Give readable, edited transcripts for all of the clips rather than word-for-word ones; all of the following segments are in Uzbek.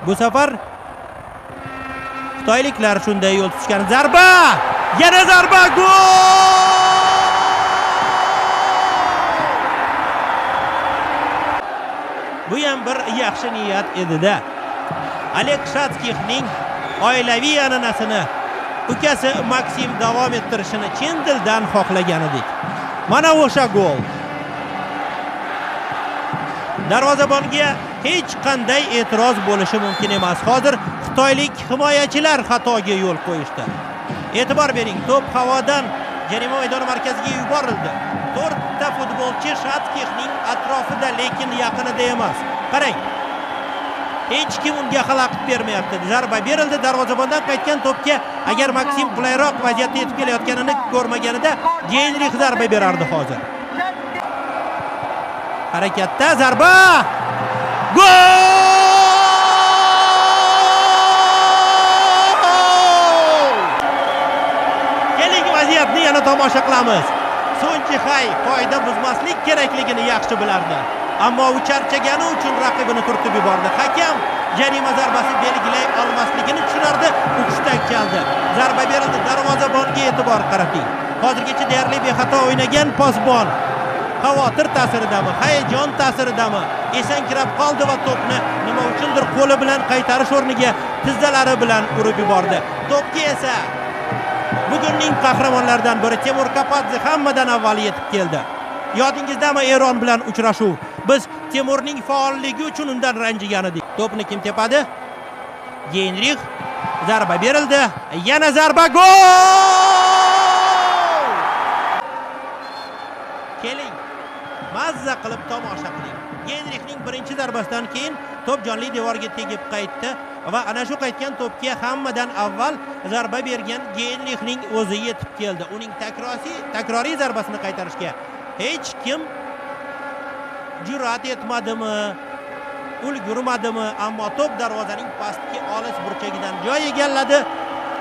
Bu safar xitoyliklar shunday yo'l tutishgan. Zarba! Yana zarba! Gol! Bu ham bir yaxshi niyat edi-da. Oleg Shatskixning oilaviy an'anasini ukasi Maksim davom ettirishini chin dildan xohlagan edik. Mana o'sha gol. Darvozabonga hech qanday e'tiroz bo'lishi mumkin emas. Hozir xitoylik himoyachilar xatoga yo'l qo'yishdi. E'tibor bering, to'p havodan jarima maydoni markaziga yuborildi. 4 ta futbolchi Shatskixning atrofida, lekin yaqinida emas. Qarang. Hech kim unga xalaqit bermayapti. Zarba berildi, darvozabondan qaytgan to'pga agar Maksim qulayroq vaziyatda yetib kelayotganini ko'rmaganida Geynrix zarba berardi hozir. Harakatda zarba! Gol! Keling vaziyatni yana tomosha qilamiz. Sonchihay qoida buzmaslik kerakligini yaxshi bilardi. Ammo u charchagani uchun raqibini turtib yubordi. Hakam jarima zarbasi belgilay olmasligini tushunardi, u hushtak chaldi. Zarba berildi, darvozabonga e'tibor qarating. Hozirgacha deyarli bexato o'ynagan posbon xavotir ta'siridami, hayajon ta'siridami esankirab qoldi va to'pni nima uchundir qo'li bilan qaytarish o'rniga tizzalari bilan urib yubordi. To'pga esa bugunning qahramonlaridan biri Temur Kapadze hammadan avval yetib keldi. Yodingizdami Eron bilan uchrashuv? Biz Temurning faolligi uchun undan ranjigan edik. To'pni kim tepadi? Geynrix. Zarba berildi. Yana zarba, gol! Keling, mazza qilib tomosha qiling. Geynrixning birinchi zarbasidan keyin to'p jonli devorga tegib qaytdi va ana shu qaytgan to'pga hammadan avval zarba bergan Geynrixning o'zi yetib keldi. Uning takroriy zarbasini qaytarishga hech kim jur'at etmadimi, ulgurmadimi, ammo to'p darvozaning pastki olis burchagidan joy egalladi.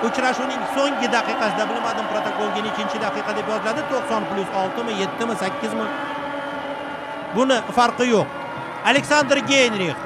Uchrashuvning so'nggi daqiqasida, bilmadim protokolga nechinchi daqiqa deb yoziladi, 90+6 mi, 7 mi, 8 mi? Buni farqi yo'q. Aleksandr Geynrix